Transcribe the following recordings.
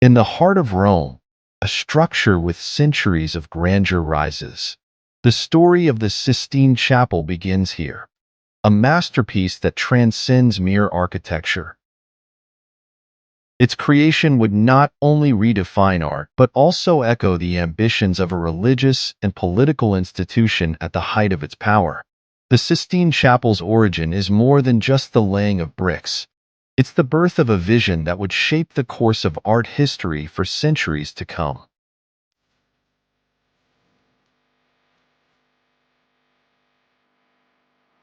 In the heart of Rome, a structure with centuries of grandeur rises. The story of the Sistine Chapel begins here, a masterpiece that transcends mere architecture. Its creation would not only redefine art, but also echo the ambitions of a religious and political institution at the height of its power. The Sistine Chapel's origin is more than just the laying of bricks. It's the birth of a vision that would shape the course of art history for centuries to come.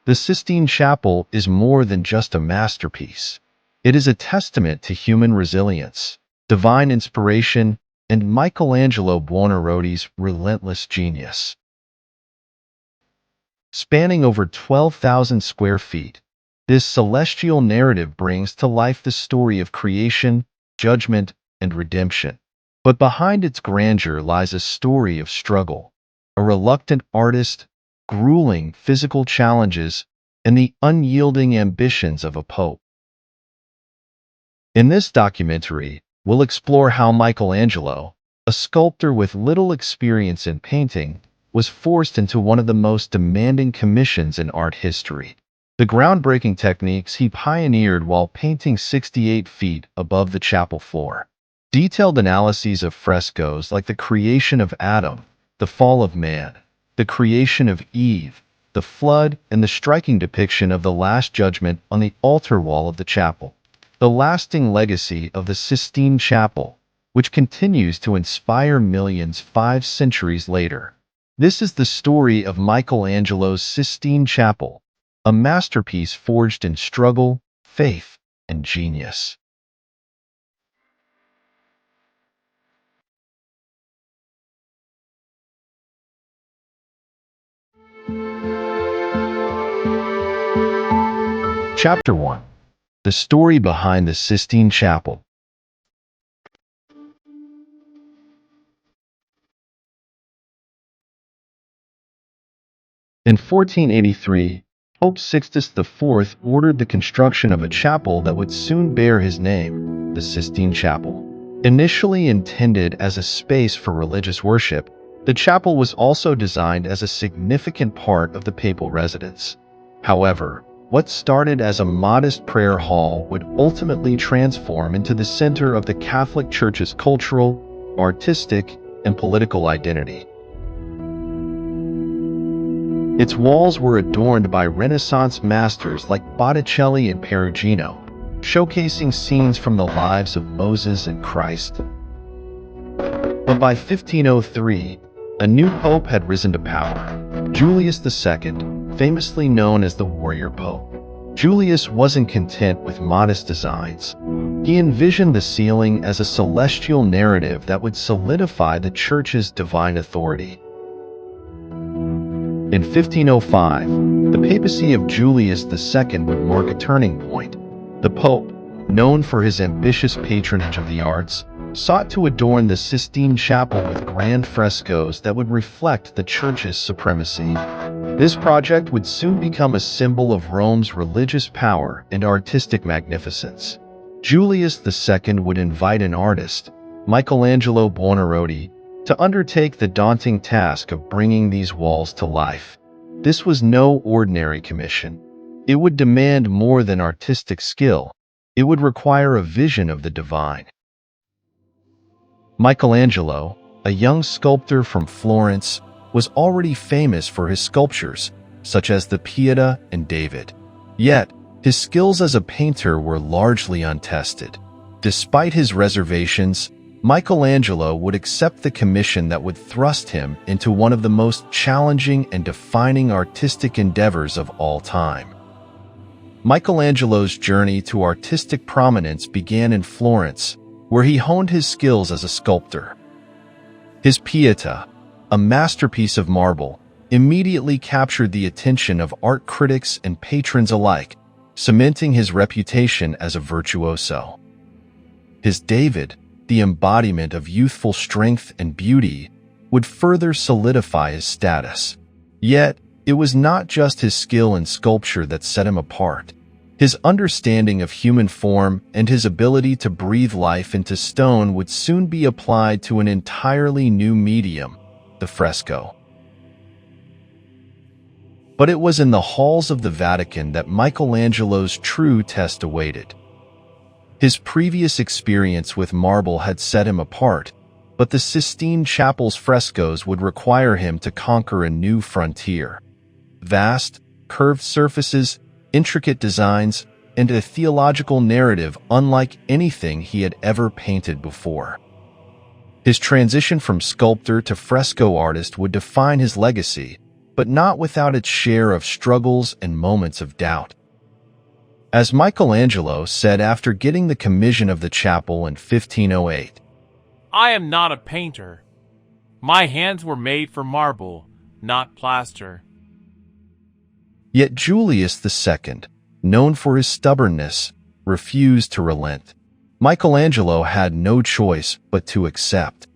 The Sistine Chapel is more than just a masterpiece. It is a testament to human resilience, divine inspiration, and Michelangelo Buonarroti's relentless genius. Spanning over 12,000 square feet, this celestial narrative brings to life the story of creation, judgment, and redemption. But behind its grandeur lies a story of struggle, a reluctant artist, grueling physical challenges, and the unyielding ambitions of a pope. In this documentary, we'll explore how Michelangelo, a sculptor with little experience in painting, was forced into one of the most demanding commissions in art history. The groundbreaking techniques he pioneered while painting 68 feet above the chapel floor. Detailed analyses of frescoes like the creation of Adam, the fall of man, the creation of Eve, the flood, and the striking depiction of the Last Judgment on the altar wall of the chapel. The lasting legacy of the Sistine Chapel, which continues to inspire millions 5 centuries later. This is the story of Michelangelo's Sistine Chapel, a masterpiece forged in struggle, faith, and genius. Chapter 1. The story behind the Sistine Chapel. In 1483, Pope Sixtus IV ordered the construction of a chapel that would soon bear his name, the Sistine Chapel. Initially intended as a space for religious worship, the chapel was also designed as a significant part of the papal residence. However, what started as a modest prayer hall would ultimately transform into the center of the Catholic Church's cultural, artistic, and political identity. Its walls were adorned by Renaissance masters like Botticelli and Perugino, showcasing scenes from the lives of Moses and Christ. But by 1503, a new pope had risen to power, Julius II, famously known as the Warrior Pope. Julius wasn't content with modest designs. He envisioned the ceiling as a celestial narrative that would solidify the Church's divine authority. In 1505, the papacy of Julius II would mark a turning point. The Pope, known for his ambitious patronage of the arts, sought to adorn the Sistine Chapel with grand frescoes that would reflect the Church's supremacy. This project would soon become a symbol of Rome's religious power and artistic magnificence. Julius II would invite an artist, Michelangelo Buonarroti, to undertake the daunting task of bringing these walls to life. This was no ordinary commission. It would demand more than artistic skill. It would require a vision of the divine. Michelangelo, a young sculptor from Florence, was already famous for his sculptures, such as the Pieta and David. Yet, his skills as a painter were largely untested. Despite his reservations, Michelangelo would accept the commission that would thrust him into one of the most challenging and defining artistic endeavors of all time. Michelangelo's journey to artistic prominence began in Florence, where he honed his skills as a sculptor. His Pieta, a masterpiece of marble, immediately captured the attention of art critics and patrons alike, cementing his reputation as a virtuoso. His David, the embodiment of youthful strength and beauty, would further solidify his status. Yet, it was not just his skill in sculpture that set him apart. His understanding of human form and his ability to breathe life into stone would soon be applied to an entirely new medium, the fresco. But it was in the halls of the Vatican that Michelangelo's true test awaited. His previous experience with marble had set him apart, but the Sistine Chapel's frescoes would require him to conquer a new frontier. Vast, curved surfaces, intricate designs, and a theological narrative unlike anything he had ever painted before. His transition from sculptor to fresco artist would define his legacy, but not without its share of struggles and moments of doubt. As Michelangelo said after getting the commission of the chapel in 1508, "I am not a painter. My hands were made for marble, not plaster." Yet Julius II, known for his stubbornness, refused to relent. Michelangelo had no choice but to accept.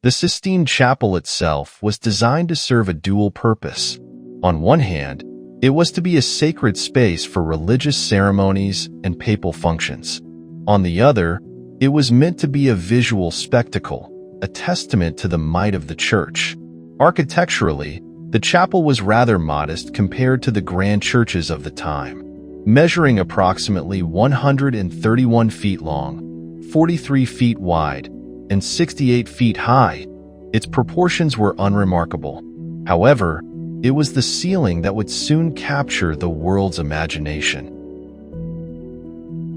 The Sistine Chapel itself was designed to serve a dual purpose. On one hand, it was to be a sacred space for religious ceremonies and papal functions. On the other, it was meant to be a visual spectacle, a testament to the might of the Church. Architecturally, the chapel was rather modest compared to the grand churches of the time. Measuring approximately 131 feet long, 43 feet wide, and 68 feet high, its proportions were unremarkable. However, it was the ceiling that would soon capture the world's imagination.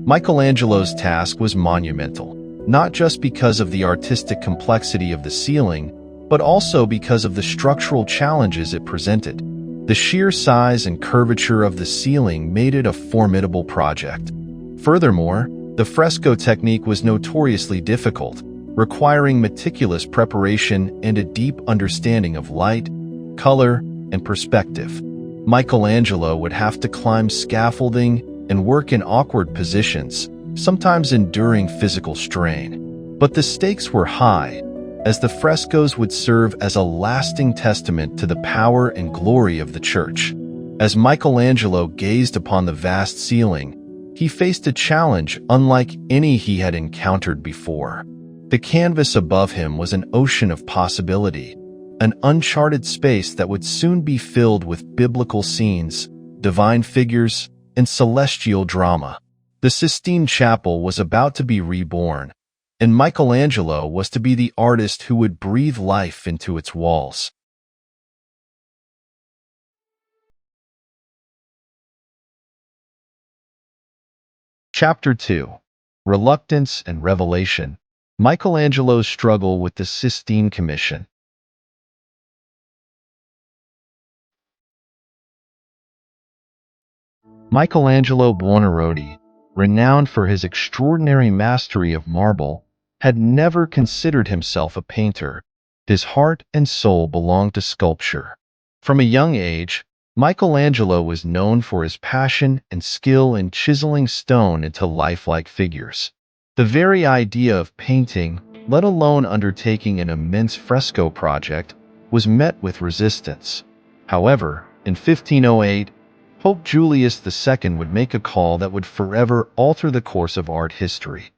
Michelangelo's task was monumental, not just because of the artistic complexity of the ceiling, but also because of the structural challenges it presented. The sheer size and curvature of the ceiling made it a formidable project. Furthermore, the fresco technique was notoriously difficult, requiring meticulous preparation and a deep understanding of light, color, and perspective. Michelangelo would have to climb scaffolding and work in awkward positions, sometimes enduring physical strain. But the stakes were high, as the frescoes would serve as a lasting testament to the power and glory of the Church. As Michelangelo gazed upon the vast ceiling, he faced a challenge unlike any he had encountered before. The canvas above him was an ocean of possibility, an uncharted space that would soon be filled with biblical scenes, divine figures, and celestial drama. The Sistine Chapel was about to be reborn, and Michelangelo was to be the artist who would breathe life into its walls. Chapter 2. Reluctance and Revelation. Michelangelo's struggle with the Sistine Commission. Michelangelo Buonarroti, renowned for his extraordinary mastery of marble, had never considered himself a painter. His heart and soul belonged to sculpture. From a young age, Michelangelo was known for his passion and skill in chiseling stone into lifelike figures. The very idea of painting, let alone undertaking an immense fresco project, was met with resistance. However, in 1508, Pope Julius II would make a call that would forever alter the course of art history.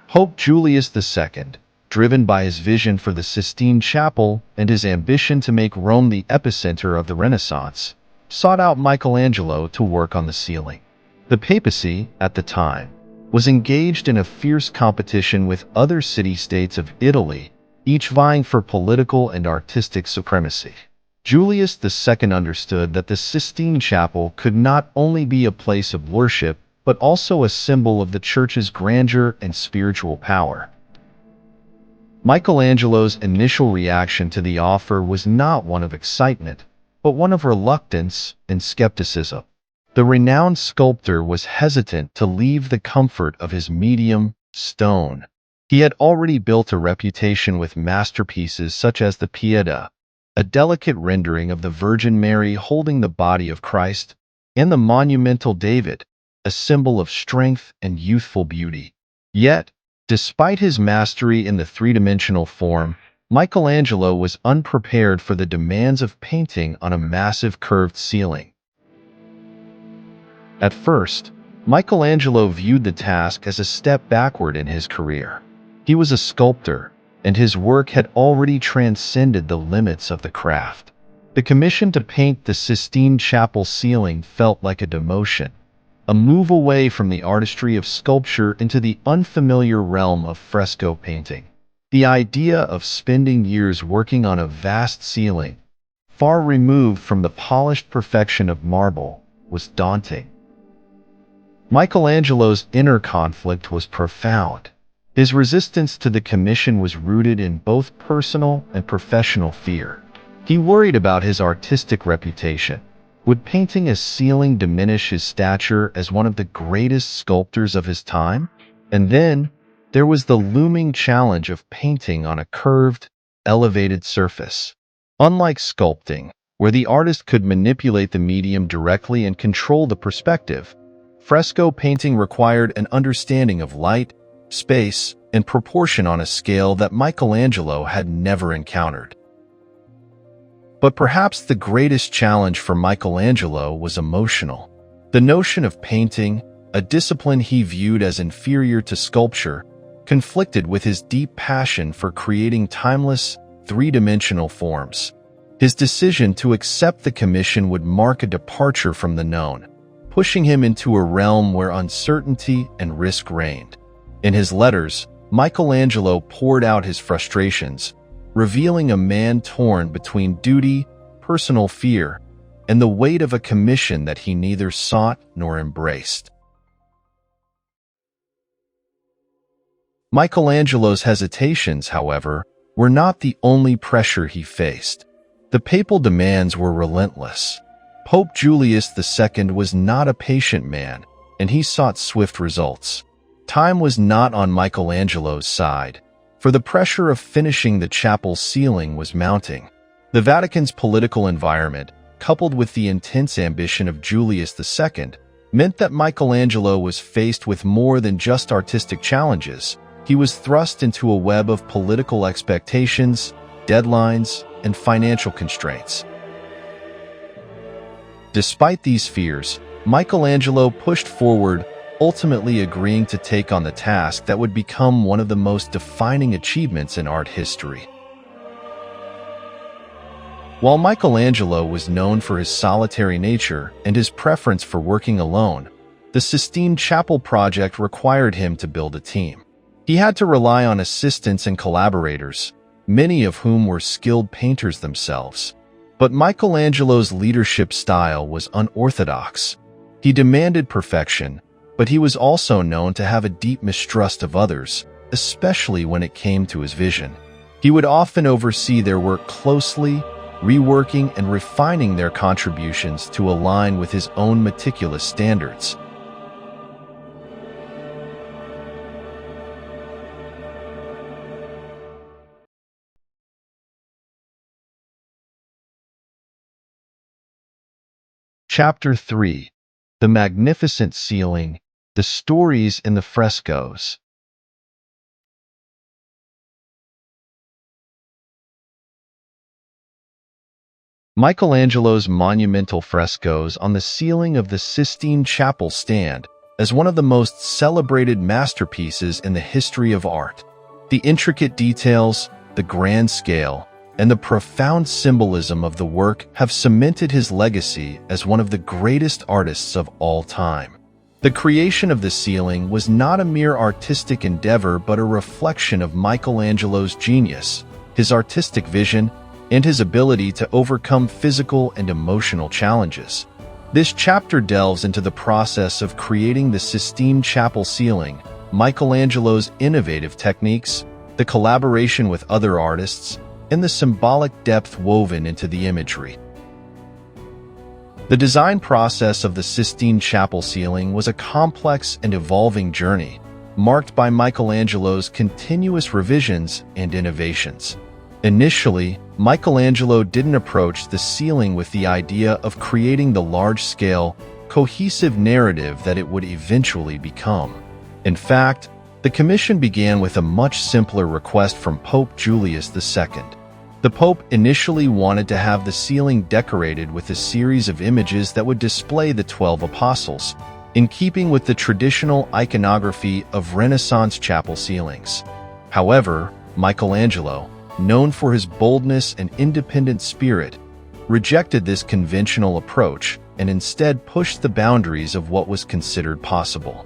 Pope Julius II, driven by his vision for the Sistine Chapel and his ambition to make Rome the epicenter of the Renaissance, sought out Michelangelo to work on the ceiling. The papacy, at the time, was engaged in a fierce competition with other city-states of Italy, each vying for political and artistic supremacy. Julius II understood that the Sistine Chapel could not only be a place of worship, but also a symbol of the Church's grandeur and spiritual power. Michelangelo's initial reaction to the offer was not one of excitement, but one of reluctance and skepticism. The renowned sculptor was hesitant to leave the comfort of his medium, stone. He had already built a reputation with masterpieces such as the Pietà, a delicate rendering of the Virgin Mary holding the body of Christ, and the monumental David, a symbol of strength and youthful beauty. Yet, despite his mastery in the three-dimensional form, Michelangelo was unprepared for the demands of painting on a massive curved ceiling. At first, Michelangelo viewed the task as a step backward in his career. He was a sculptor, and his work had already transcended the limits of the craft. The commission to paint the Sistine Chapel ceiling felt like a demotion, a move away from the artistry of sculpture into the unfamiliar realm of fresco painting. The idea of spending years working on a vast ceiling, far removed from the polished perfection of marble, was daunting. Michelangelo's inner conflict was profound. His resistance to the commission was rooted in both personal and professional fear. He worried about his artistic reputation. Would painting a ceiling diminish his stature as one of the greatest sculptors of his time? And then, there was the looming challenge of painting on a curved, elevated surface. Unlike sculpting, where the artist could manipulate the medium directly and control the perspective, fresco painting required an understanding of light, space, and proportion on a scale that Michelangelo had never encountered. But perhaps the greatest challenge for Michelangelo was emotional. The notion of painting, a discipline he viewed as inferior to sculpture, conflicted with his deep passion for creating timeless, three-dimensional forms. His decision to accept the commission would mark a departure from the known, pushing him into a realm where uncertainty and risk reigned. In his letters, Michelangelo poured out his frustrations, revealing a man torn between duty, personal fear, and the weight of a commission that he neither sought nor embraced. Michelangelo's hesitations, however, were not the only pressure he faced. The papal demands were relentless. Pope Julius II was not a patient man, and he sought swift results. Time was not on Michelangelo's side, for the pressure of finishing the chapel's ceiling was mounting. The Vatican's political environment, coupled with the intense ambition of Julius II, meant that Michelangelo was faced with more than just artistic challenges. He was thrust into a web of political expectations, deadlines, and financial constraints. Despite these fears, Michelangelo pushed forward, ultimately agreeing to take on the task that would become one of the most defining achievements in art history. While Michelangelo was known for his solitary nature and his preference for working alone, the Sistine Chapel project required him to build a team. He had to rely on assistants and collaborators, many of whom were skilled painters themselves. But Michelangelo's leadership style was unorthodox. He demanded perfection, but he was also known to have a deep mistrust of others, especially when it came to his vision. He would often oversee their work closely, reworking and refining their contributions to align with his own meticulous standards. Chapter 3: The Magnificent Ceiling, the Stories in the Frescoes. Michelangelo's monumental frescoes on the ceiling of the Sistine Chapel stand as one of the most celebrated masterpieces in the history of art. The intricate details, the grand scale, and the profound symbolism of the work have cemented his legacy as one of the greatest artists of all time. The creation of the ceiling was not a mere artistic endeavor but a reflection of Michelangelo's genius, his artistic vision, and his ability to overcome physical and emotional challenges. This chapter delves into the process of creating the Sistine Chapel ceiling, Michelangelo's innovative techniques, the collaboration with other artists, and the symbolic depth woven into the imagery. The design process of the Sistine Chapel ceiling was a complex and evolving journey, marked by Michelangelo's continuous revisions and innovations. Initially, Michelangelo didn't approach the ceiling with the idea of creating the large-scale, cohesive narrative that it would eventually become. In fact, The commission began with a much simpler request from Pope Julius II. The Pope initially wanted to have the ceiling decorated with a series of images that would display the 12 apostles, in keeping with the traditional iconography of Renaissance chapel ceilings. However, Michelangelo, known for his boldness and independent spirit, rejected this conventional approach and instead pushed the boundaries of what was considered possible.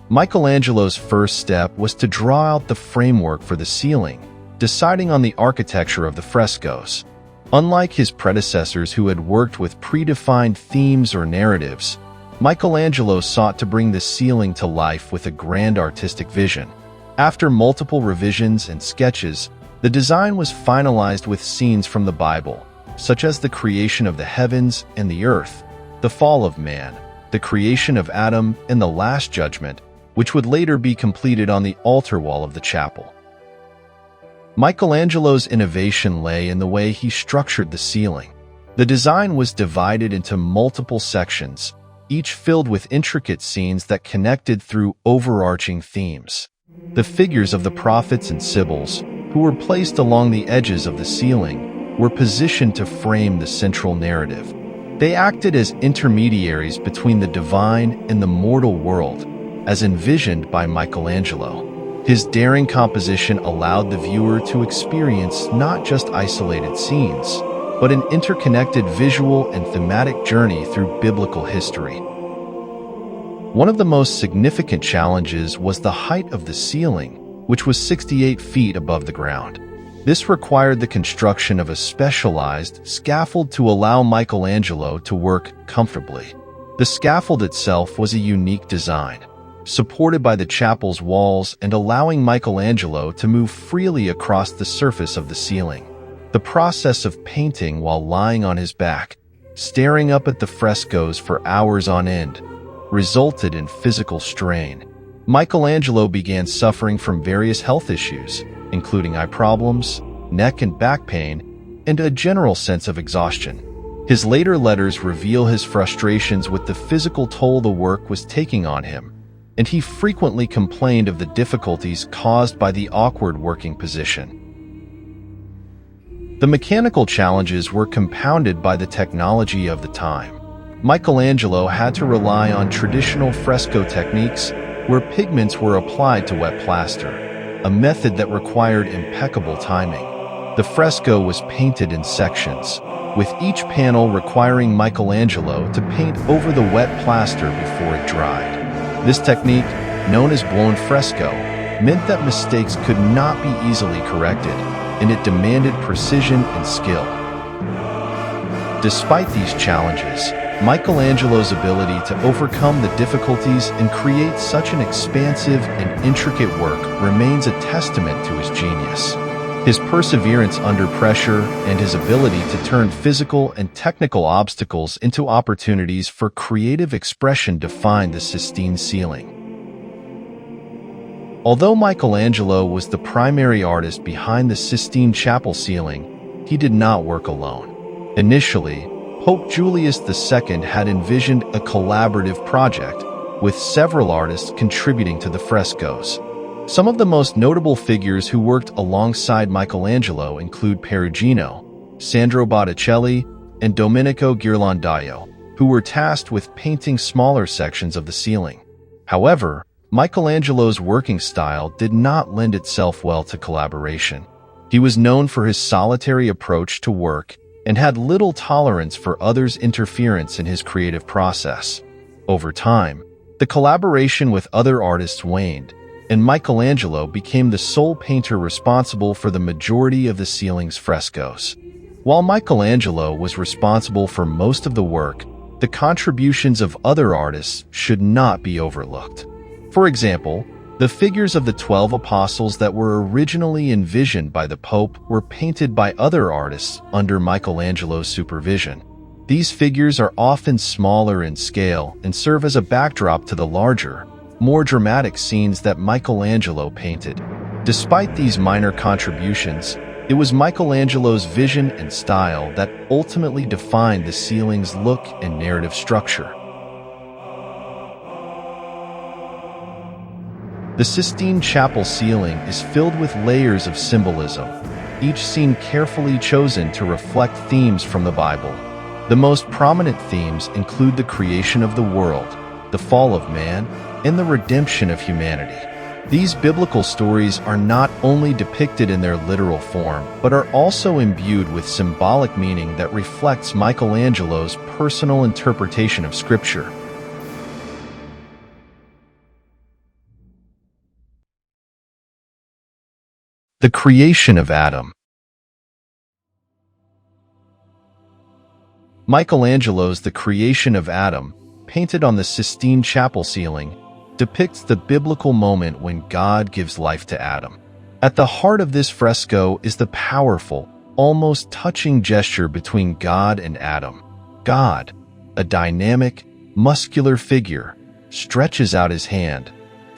Michelangelo's first step was to draw out the framework for the ceiling, deciding on the architecture of the frescoes. Unlike his predecessors who had worked with predefined themes or narratives, Michelangelo sought to bring the ceiling to life with a grand artistic vision. After multiple revisions and sketches, the design was finalized with scenes from the Bible, such as the creation of the heavens and the earth, the fall of man, the creation of Adam, and the Last Judgment, which would later be completed on the altar wall of the chapel. Michelangelo's innovation lay in the way he structured the ceiling. The design was divided into multiple sections, each filled with intricate scenes that connected through overarching themes. The figures of the prophets and Sibyls, who were placed along the edges of the ceiling, were positioned to frame the central narrative. They acted as intermediaries between the divine and the mortal world, as envisioned by Michelangelo. His daring composition allowed the viewer to experience not just isolated scenes, but an interconnected visual and thematic journey through biblical history. One of the most significant challenges was the height of the ceiling, which was 68 feet above the ground. This required the construction of a specialized scaffold to allow Michelangelo to work comfortably. The scaffold itself was a unique design, supported by the chapel's walls and allowing Michelangelo to move freely across the surface of the ceiling. The process of painting while lying on his back, staring up at the frescoes for hours on end, resulted in physical strain. Michelangelo began suffering from various health issues, including eye problems, neck and back pain, and a general sense of exhaustion. His later letters reveal his frustrations with the physical toll the work was taking on him, and he frequently complained of the difficulties caused by the awkward working position. The mechanical challenges were compounded by the technology of the time. Michelangelo had to rely on traditional fresco techniques where pigments were applied to wet plaster, a method that required impeccable timing. The fresco was painted in sections, with each panel requiring Michelangelo to paint over the wet plaster before it dried. This technique, known as blown fresco, meant that mistakes could not be easily corrected, and it demanded precision and skill. Despite these challenges, Michelangelo's ability to overcome the difficulties and create such an expansive and intricate work remains a testament to his genius. His perseverance under pressure and his ability to turn physical and technical obstacles into opportunities for creative expression define the Sistine ceiling. Although Michelangelo was the primary artist behind the Sistine Chapel ceiling, he did not work alone. Initially, Pope Julius II had envisioned a collaborative project, with several artists contributing to the frescoes. Some of the most notable figures who worked alongside Michelangelo include Perugino, Sandro Botticelli, and Domenico Ghirlandaio, who were tasked with painting smaller sections of the ceiling. However, Michelangelo's working style did not lend itself well to collaboration. He was known for his solitary approach to work and had little tolerance for others' interference in his creative process. Over time, the collaboration with other artists waned, and Michelangelo became the sole painter responsible for the majority of the ceiling's frescoes. While Michelangelo was responsible for most of the work, the contributions of other artists should not be overlooked. For example, the figures of the 12 apostles that were originally envisioned by the Pope were painted by other artists under Michelangelo's supervision. These figures are often smaller in scale and serve as a backdrop to the larger, more dramatic scenes that Michelangelo painted. Despite these minor contributions, it was Michelangelo's vision and style that ultimately defined the ceiling's look and narrative structure. The Sistine Chapel ceiling is filled with layers of symbolism, each scene carefully chosen to reflect themes from the Bible. The most prominent themes include the creation of the world, the fall of man, and the redemption of humanity. These biblical stories are not only depicted in their literal form, but are also imbued with symbolic meaning that reflects Michelangelo's personal interpretation of Scripture. The creation of Adam. Michelangelo's The Creation of Adam, painted on the Sistine Chapel ceiling, depicts the biblical moment when God gives life to Adam. At the heart of this fresco is the powerful, almost touching gesture between God and Adam. God, a dynamic, muscular figure, stretches out his hand,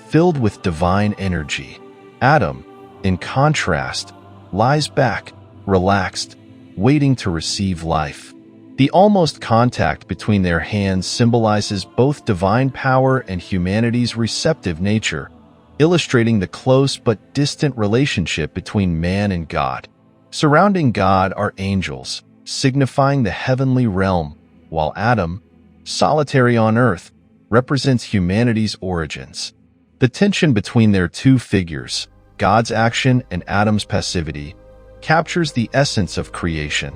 filled with divine energy. Adam, in contrast, lies back, relaxed, waiting to receive life. The almost contact between their hands symbolizes both divine power and humanity's receptive nature, illustrating the close but distant relationship between man and God. Surrounding God are angels, signifying the heavenly realm, while Adam, solitary on earth, represents humanity's origins. The tension between their two figures, God's action and Adam's passivity, captures the essence of creation.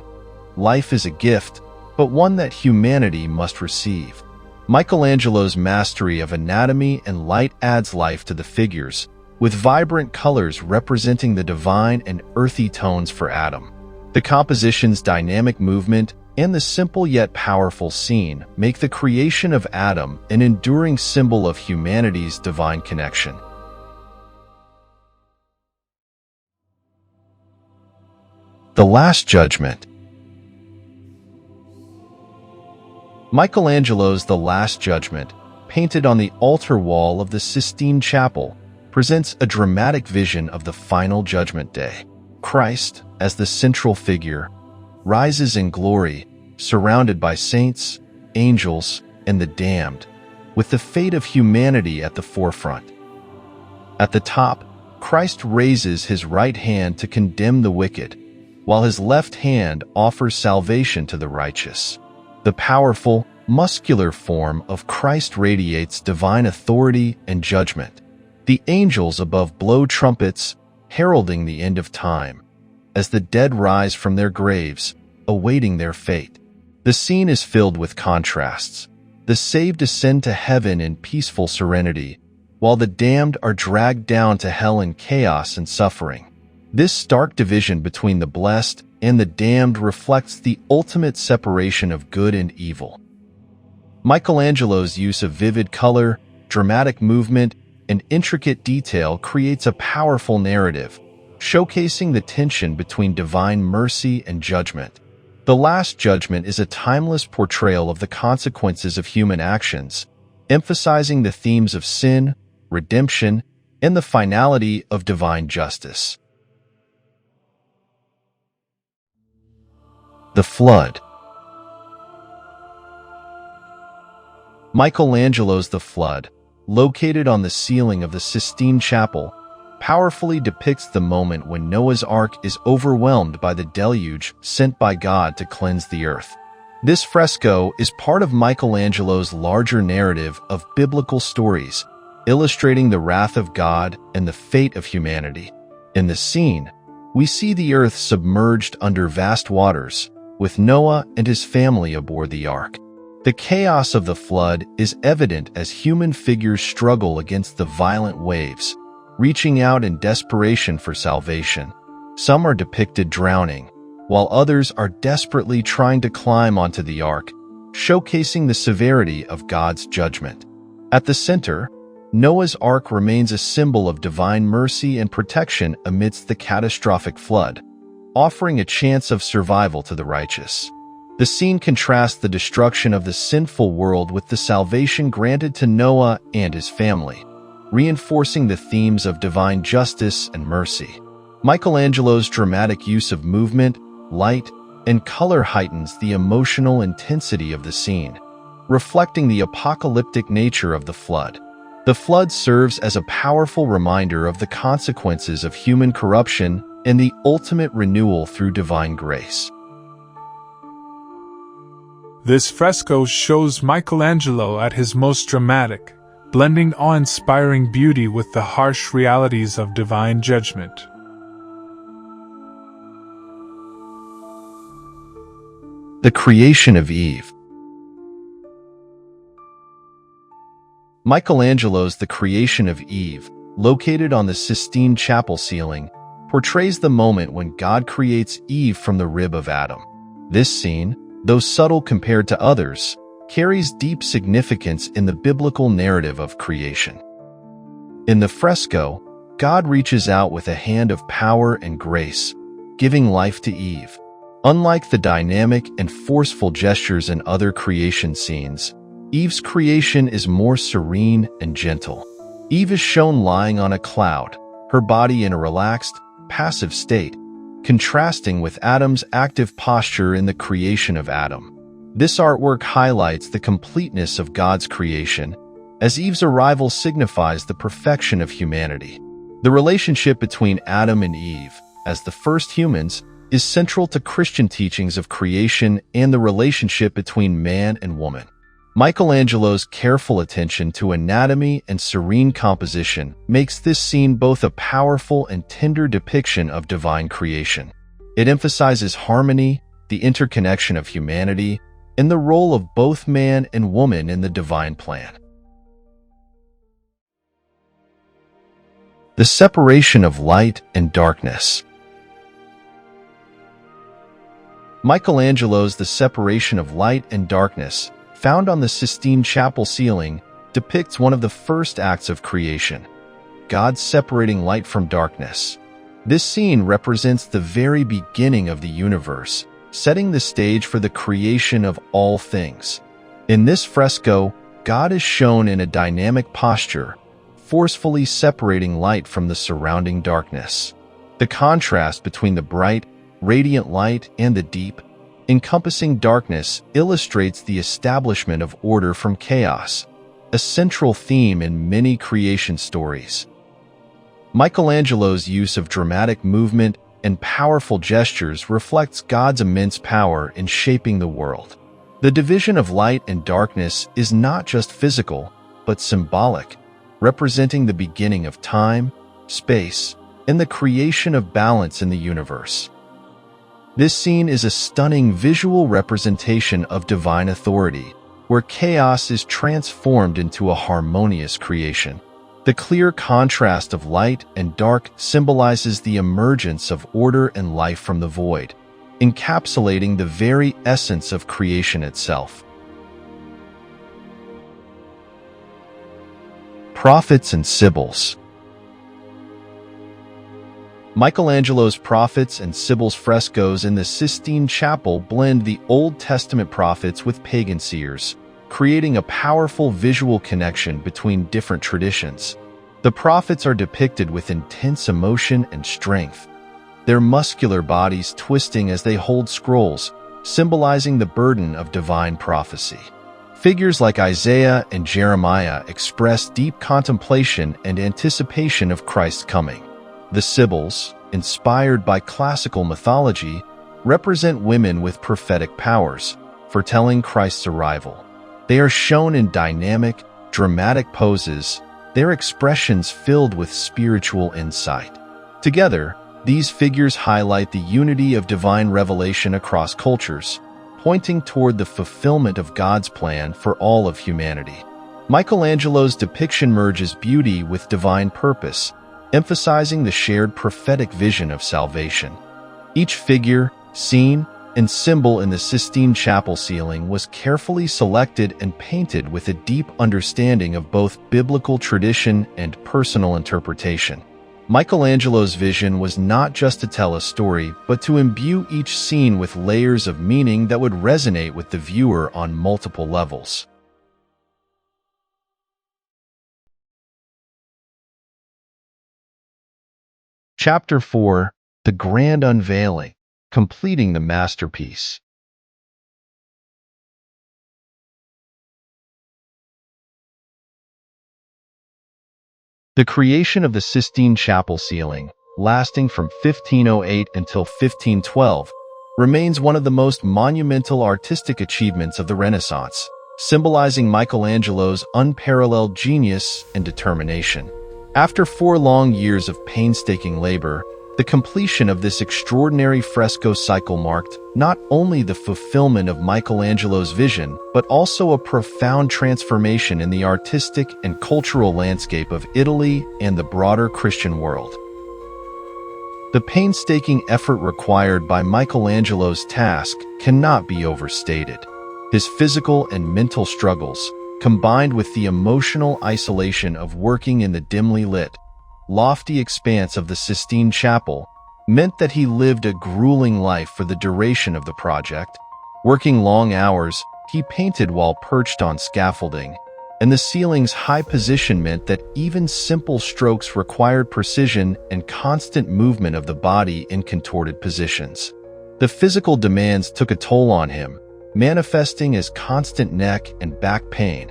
Life is a gift, but one that humanity must receive. Michelangelo's mastery of anatomy and light adds life to the figures, with vibrant colors representing the divine and earthy tones for Adam. The composition's dynamic movement and the simple yet powerful scene make the creation of Adam an enduring symbol of humanity's divine connection. The Last Judgment. Michelangelo's The Last Judgment, painted on the altar wall of the Sistine Chapel, presents a dramatic vision of the final judgment day. Christ, as the central figure, rises in glory, surrounded by saints, angels, and the damned, with the fate of humanity at the forefront. At the top, Christ raises his right hand to condemn the wicked, while his left hand offers salvation to the righteous. The powerful, muscular form of Christ radiates divine authority and judgment. The angels above blow trumpets, heralding the end of time, as the dead rise from their graves, awaiting their fate. The scene is filled with contrasts. The saved ascend to heaven in peaceful serenity, while the damned are dragged down to hell in chaos and suffering. This stark division between the blessed and the damned reflects the ultimate separation of good and evil. Michelangelo's use of vivid color, dramatic movement, and intricate detail creates a powerful narrative, showcasing the tension between divine mercy and judgment. The Last Judgment is a timeless portrayal of the consequences of human actions, emphasizing the themes of sin, redemption, and the finality of divine justice. The Flood. Michelangelo's The Flood, located on the ceiling of the Sistine Chapel, powerfully depicts the moment when Noah's Ark is overwhelmed by the deluge sent by God to cleanse the earth. This fresco is part of Michelangelo's larger narrative of biblical stories, illustrating the wrath of God and the fate of humanity. In the scene, we see the earth submerged under vast waters, with Noah and his family aboard the ark. The chaos of the flood is evident as human figures struggle against the violent waves, reaching out in desperation for salvation. Some are depicted drowning, while others are desperately trying to climb onto the ark, showcasing the severity of God's judgment. At the center, Noah's Ark remains a symbol of divine mercy and protection amidst the catastrophic flood, offering a chance of survival to the righteous. The scene contrasts the destruction of the sinful world with the salvation granted to Noah and his family, reinforcing the themes of divine justice and mercy. Michelangelo's dramatic use of movement, light, and color heightens the emotional intensity of the scene, reflecting the apocalyptic nature of the flood. The flood serves as a powerful reminder of the consequences of human corruption and the ultimate renewal through divine grace. This fresco shows Michelangelo at his most dramatic, blending awe-inspiring beauty with the harsh realities of divine judgment. The creation of Eve. Michelangelo's The Creation of Eve, located on the Sistine Chapel ceiling, portrays the moment when God creates Eve from the rib of Adam. This scene, though subtle compared to others, carries deep significance in the biblical narrative of creation. In the fresco, God reaches out with a hand of power and grace, giving life to Eve. Unlike the dynamic and forceful gestures in other creation scenes, Eve's creation is more serene and gentle. Eve is shown lying on a cloud, her body in a relaxed, passive state, contrasting with Adam's active posture in the creation of Adam. This artwork highlights the completeness of God's creation, as Eve's arrival signifies the perfection of humanity. The relationship between Adam and Eve, as the first humans, is central to Christian teachings of creation and the relationship between man and woman. Michelangelo's careful attention to anatomy and serene composition makes this scene both a powerful and tender depiction of divine creation. It emphasizes harmony, the interconnection of humanity, and the role of both man and woman in the divine plan. The separation of light and darkness. Michelangelo's The Separation of Light and Darkness, found on the Sistine Chapel ceiling, depicts one of the first acts of creation, God separating light from darkness. This scene represents the very beginning of the universe, setting the stage for the creation of all things. In this fresco, God is shown in a dynamic posture, forcefully separating light from the surrounding darkness. The contrast between the bright, radiant light and the deep, encompassing darkness illustrates the establishment of order from chaos, a central theme in many creation stories. Michelangelo's use of dramatic movement and powerful gestures reflects God's immense power in shaping the world. The division of light and darkness is not just physical, but symbolic, representing the beginning of time, space, and the creation of balance in the universe. This scene is a stunning visual representation of divine authority, where chaos is transformed into a harmonious creation. The clear contrast of light and dark symbolizes the emergence of order and life from the void, encapsulating the very essence of creation itself. Prophets and Sibyls. Michelangelo's Prophets and Sibyls frescoes in the Sistine Chapel blend the Old Testament prophets with pagan seers, creating a powerful visual connection between different traditions. The prophets are depicted with intense emotion and strength, their muscular bodies twisting as they hold scrolls, symbolizing the burden of divine prophecy. Figures like Isaiah and Jeremiah express deep contemplation and anticipation of Christ's coming. The Sibyls, inspired by classical mythology, represent women with prophetic powers, foretelling Christ's arrival. They are shown in dynamic, dramatic poses, their expressions filled with spiritual insight. Together, these figures highlight the unity of divine revelation across cultures, pointing toward the fulfillment of God's plan for all of humanity. Michelangelo's depiction merges beauty with divine purpose, emphasizing the shared prophetic vision of salvation. Each figure, scene, and symbol in the Sistine Chapel ceiling was carefully selected and painted with a deep understanding of both biblical tradition and personal interpretation. Michelangelo's vision was not just to tell a story, but to imbue each scene with layers of meaning that would resonate with the viewer on multiple levels. Chapter 4: The Grand Unveiling, completing the masterpiece. The creation of the Sistine Chapel ceiling, lasting from 1508 until 1512, remains one of the most monumental artistic achievements of the Renaissance, symbolizing Michelangelo's unparalleled genius and determination. After 4 long years of painstaking labor, the completion of this extraordinary fresco cycle marked not only the fulfillment of Michelangelo's vision, but also a profound transformation in the artistic and cultural landscape of Italy and the broader Christian world. The painstaking effort required by Michelangelo's task cannot be overstated. His physical and mental struggles, combined with the emotional isolation of working in the dimly lit, lofty expanse of the Sistine Chapel, meant that he lived a grueling life for the duration of the project. Working long hours, he painted while perched on scaffolding, and the ceiling's high position meant that even simple strokes required precision and constant movement of the body in contorted positions. The physical demands took a toll on him, manifesting as constant neck and back pain,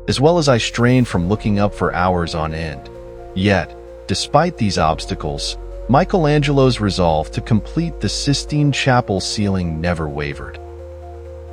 as well as eye strain from looking up for hours on end. Yet, despite these obstacles, Michelangelo's resolve to complete the Sistine Chapel ceiling never wavered.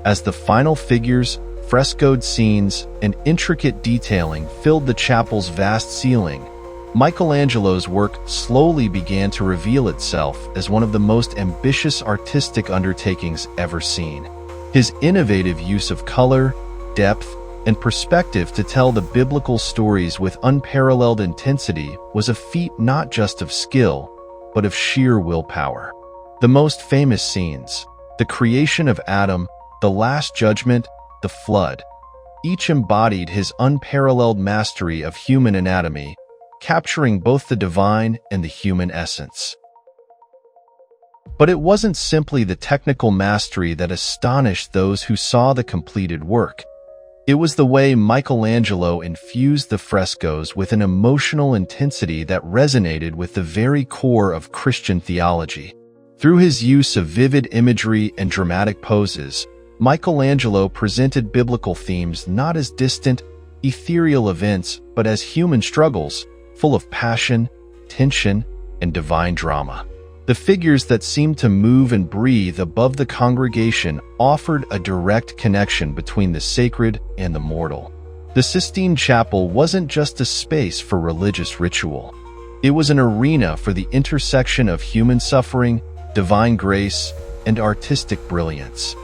As the final figures, frescoed scenes, and intricate detailing filled the chapel's vast ceiling, Michelangelo's work slowly began to reveal itself as one of the most ambitious artistic undertakings ever seen. His innovative use of color, depth, and perspective to tell the biblical stories with unparalleled intensity was a feat not just of skill, but of sheer willpower. The most famous scenes, the creation of Adam, the Last Judgment, the Flood, each embodied his unparalleled mastery of human anatomy, capturing both the divine and the human essence. But it wasn't simply the technical mastery that astonished those who saw the completed work. It was the way Michelangelo infused the frescoes with an emotional intensity that resonated with the very core of Christian theology. Through his use of vivid imagery and dramatic poses, Michelangelo presented biblical themes not as distant, ethereal events, but as human struggles, full of passion, tension, and divine drama. The figures that seemed to move and breathe above the congregation offered a direct connection between the sacred and the mortal. The Sistine Chapel wasn't just a space for religious ritual. It was an arena for the intersection of human suffering, divine grace, and artistic brilliance.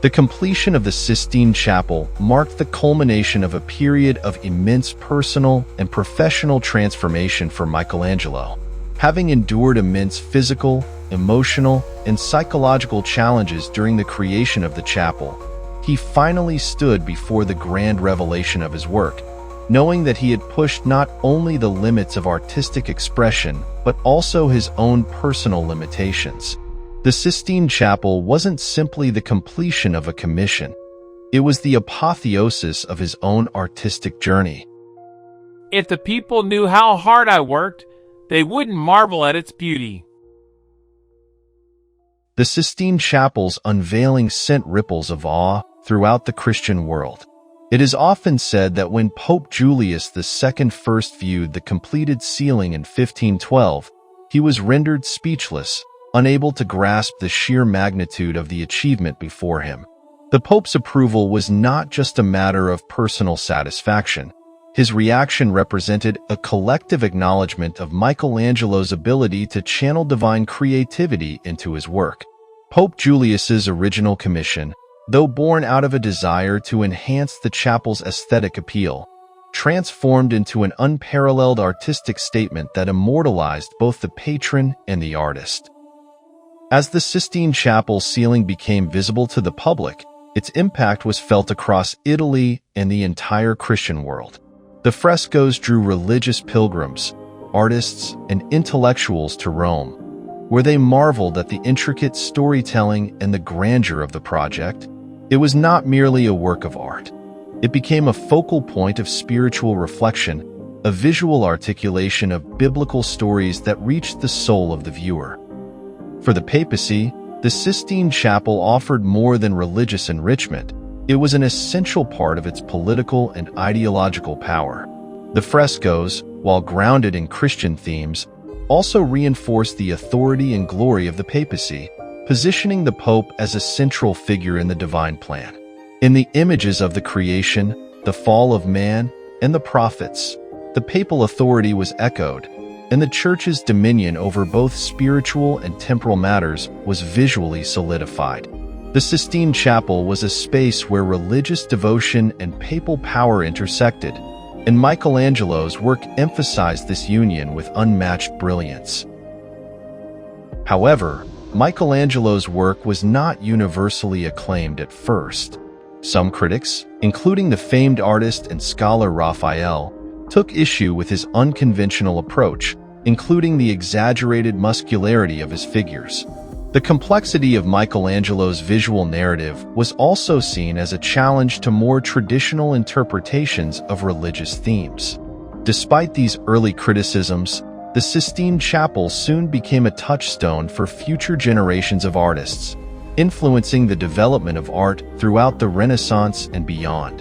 The completion of the Sistine Chapel marked the culmination of a period of immense personal and professional transformation for Michelangelo. Having endured immense physical, emotional, and psychological challenges during the creation of the chapel, he finally stood before the grand revelation of his work, knowing that he had pushed not only the limits of artistic expression, but also his own personal limitations. The Sistine Chapel wasn't simply the completion of a commission. It was the apotheosis of his own artistic journey. If the people knew how hard I worked, they wouldn't marvel at its beauty. The Sistine Chapel's unveiling sent ripples of awe throughout the Christian world. It is often said that when Pope Julius II first viewed the completed ceiling in 1512, he was rendered speechless, unable to grasp the sheer magnitude of the achievement before him. The Pope's approval was not just a matter of personal satisfaction. His reaction represented a collective acknowledgement of Michelangelo's ability to channel divine creativity into his work. Pope Julius's original commission, though born out of a desire to enhance the chapel's aesthetic appeal, transformed into an unparalleled artistic statement that immortalized both the patron and the artist. As the Sistine Chapel ceiling became visible to the public, its impact was felt across Italy and the entire Christian world. The frescoes drew religious pilgrims, artists, and intellectuals to Rome, where they marveled at the intricate storytelling and the grandeur of the project. It was not merely a work of art. It became a focal point of spiritual reflection, a visual articulation of biblical stories that reached the soul of the viewer. For the papacy, the Sistine Chapel offered more than religious enrichment. It was an essential part of its political and ideological power. The frescoes, while grounded in Christian themes, also reinforced the authority and glory of the papacy, positioning the Pope as a central figure in the divine plan. In the images of the creation, the fall of man, and the prophets, the papal authority was echoed, and the Church's dominion over both spiritual and temporal matters was visually solidified. The Sistine Chapel was a space where religious devotion and papal power intersected, and Michelangelo's work emphasized this union with unmatched brilliance. However, Michelangelo's work was not universally acclaimed at first. Some critics, including the famed artist and scholar Raphael, took issue with his unconventional approach, including the exaggerated muscularity of his figures. The complexity of Michelangelo's visual narrative was also seen as a challenge to more traditional interpretations of religious themes. Despite these early criticisms, the Sistine Chapel soon became a touchstone for future generations of artists, influencing the development of art throughout the Renaissance and beyond.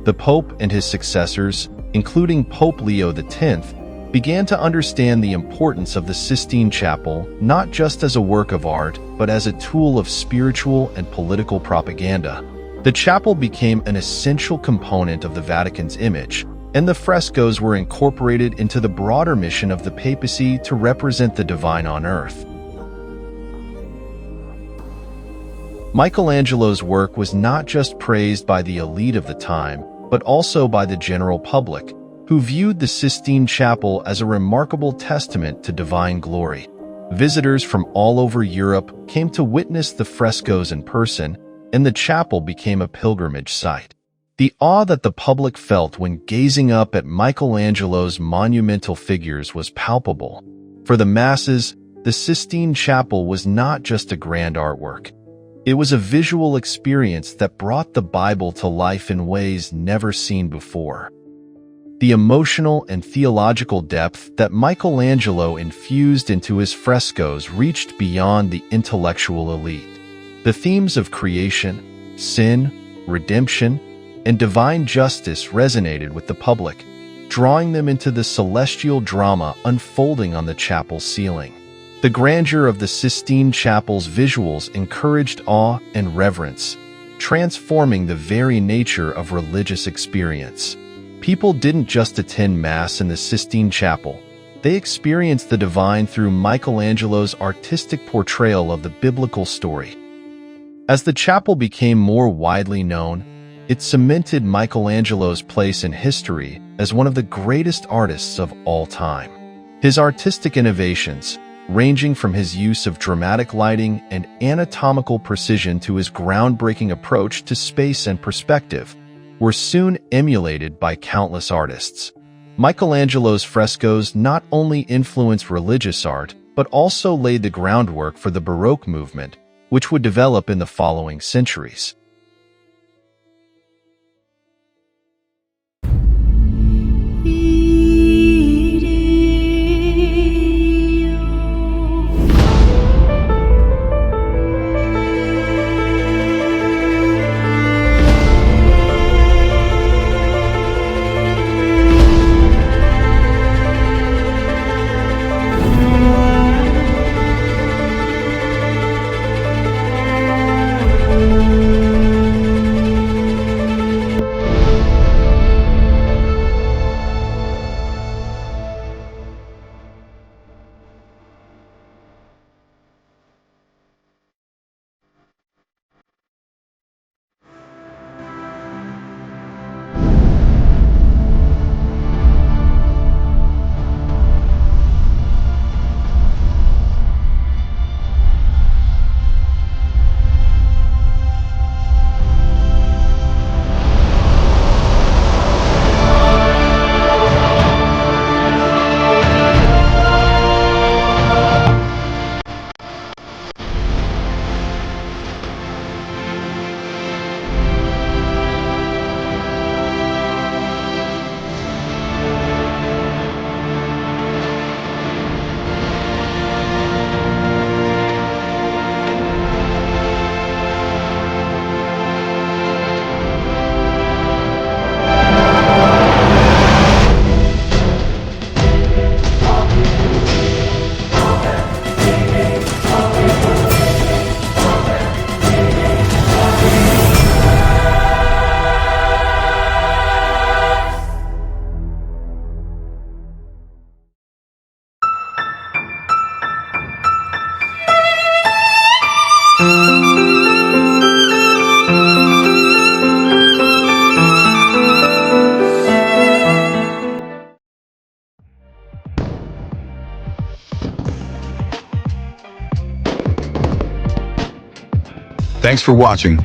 The Pope and his successors, including Pope Leo X, began to understand the importance of the Sistine Chapel not just as a work of art, but as a tool of spiritual and political propaganda. The chapel became an essential component of the Vatican's image, and the frescoes were incorporated into the broader mission of the papacy to represent the divine on earth. Michelangelo's work was not just praised by the elite of the time, but also by the general public, who viewed the Sistine Chapel as a remarkable testament to divine glory. Visitors from all over Europe came to witness the frescoes in person, and the chapel became a pilgrimage site. The awe that the public felt when gazing up at Michelangelo's monumental figures was palpable. For the masses, the Sistine Chapel was not just a grand artwork. It was a visual experience that brought the Bible to life in ways never seen before. The emotional and theological depth that Michelangelo infused into his frescoes reached beyond the intellectual elite. The themes of creation, sin, redemption, and divine justice resonated with the public, drawing them into the celestial drama unfolding on the chapel's ceiling. The grandeur of the Sistine Chapel's visuals encouraged awe and reverence, transforming the very nature of religious experience. People didn't just attend Mass in the Sistine Chapel. They experienced the divine through Michelangelo's artistic portrayal of the biblical story. As the chapel became more widely known, it cemented Michelangelo's place in history as one of the greatest artists of all time. His artistic innovations, ranging from his use of dramatic lighting and anatomical precision to his groundbreaking approach to space and perspective, were soon emulated by countless artists. Michelangelo's frescoes not only influenced religious art, but also laid the groundwork for the Baroque movement, which would develop in the following centuries. Thanks for watching.